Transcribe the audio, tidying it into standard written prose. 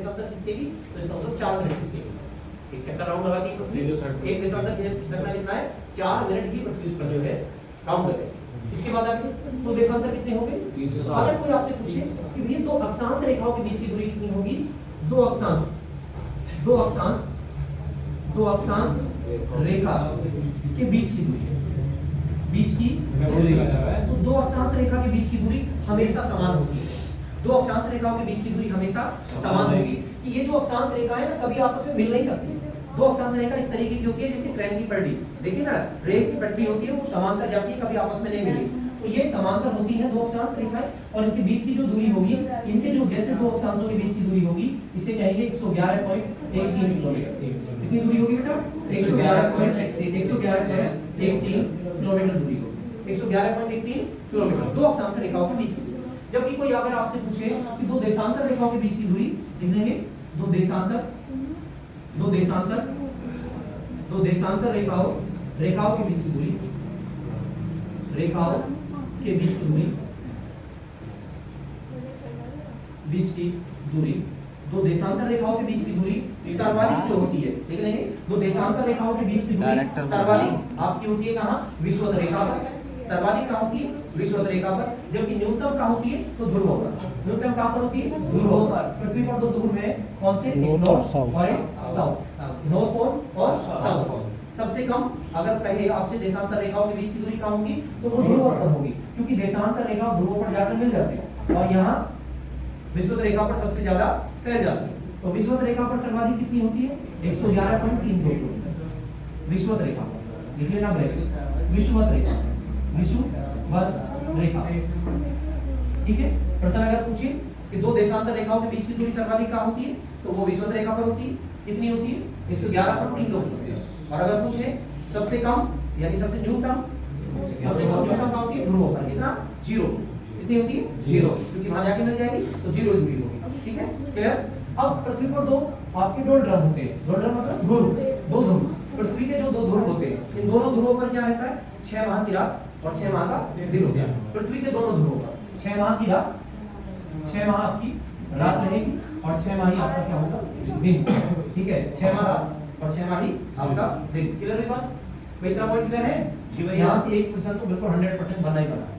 देशांतर खिसकेगी तो इसका मतलब 4 मिनट खिसकेगी। एक चक्कर राउंड लगाती है पृथ्वी, एक देशांतर खिसकना कितना है 4 मिनट ही पृथ्वी उस पर जो है राउंड करेगी। इसके बाद आगे तो देशांतर कितने होंगे? अगर कोई आपसे पूछे कि भैया दो अक्षांश रेखाओं के बीच की दूरी कितनी होगी, दो अक्षांश रेखा के बीच की दूरी, तो दो अक्षांश रेखा के बीच की दूरी हमेशा समान होती है। दो अक्षांश रेखाओं के बीच की दूरी हमेशा समान होगी कि ये जो अक्षांश रेखा है ना कभी आपस में मिल नहीं सकती। दो अक्षांश रेखा इस तरीके की होती है जैसे ट्रेन की पटरी, देखिए ना रेल की पटरी होती है वो समांतर जाती है, कभी आपस में नहीं मिलेगी। तो ये समांतर होती है दो अक्षांश रेखाएं और इनके बीच की जो दूरी होगी, इनके जो जैसे दो अक्षांशों के बीच की दूरी होगी इसे कहेंगे 111.13 किलोमीटर। कितनी दूरी होगी बेटा? 111.13 किलोमीटर दूरी होगी, 111.13 किलोमीटर दो अक्षांश रेखाओं के बीच की दूरी। जबकि कोई अगर आपसे पूछे कि दो देशांतर रेखाओं के बीच की दूरी लिख लेंगे, दो देशांतर रेखाओं के बीच की दूरी, रेखाओं के बीच की दूरी, दो देशांतर रेखाओं के बीच की दूरी सर्वाधिक जो होती है, देख लेंगे दो देशांतर रेखाओं के बीच की दूरी सर्वाधिक आपकी होती है कहाँ? विषुवत रेखा पर। सर्वाधिक कहाँ होती है? विषुवत रेखा पर। जबकि न्यूनतम कहाँ होती है? तो ध्रुवों पर। न्यूनतम कहाँ पर होती है? ध्रुवों पर। पृथ्वी पर दो ध्रुव है, कौन से? नॉर्थ और साउथ, नॉर्थ पोल और साउथ पोल। सबसे कम अगर कहे आपसे देशांतर रेखाओं के बीच की दूरी कहाँ होगी तो वो ध्रुवों पर होगी, क्योंकि देशांतर रेखा ध्रुवों पर जाकर मिल जाते हैं और यहाँ विषुवत रेखा पर सबसे ज्यादा फैल जाती है। तो विषुवत रेखा पर सर्वाधिक कितनी होती है? 111.32 किलोमीटर विषुवत रेखा पर। लिख लेना ब्रैकेट, विषुवत रेखा, ठीक है। प्रश्न अगर पूछे कि दो देशांतर रेखाओं के बीच की दूरी सर्वाधिक कहाँ होती है तो वो विषुवत रेखा पर होती है। कितनी होती है? 111.32 किलोमीटर। और अगर पूछे सबसे कम यानी सबसे न्यूनतम कहाँ होती है? ध्रुवों पर। कितना? 0। कितनी होती है? 0, क्योंकि वहां जाके मिल जाएगी तो 0 दूरी होगी, ठीक है, क्लियर। अब पृथ्वी पर दो आपके दो ड्रम होते हैं, दो ड्रम मतलब ध्रुव, दो ध्रुव। पृथ्वी के जो दो ध्रुव होते हैं, इन दोनों ध्रुवों पर क्या रहता है? 6 माह की रात और 6 माह का दिन होता है। पृथ्वी के दोनों ध्रुवों पर 6 माह की रात, 6 माह आपकी रात रहेगी और 6 माह ही आपका क्या होगा? दिन, ठीक है। 6 माह रात और 6 माह ही आपका दिन। क्लियर है बात? इतना पॉइंट क्लियर है? यहाँ से एक क्वेश्चन तो बिल्कुल 100% बनना ही बना है।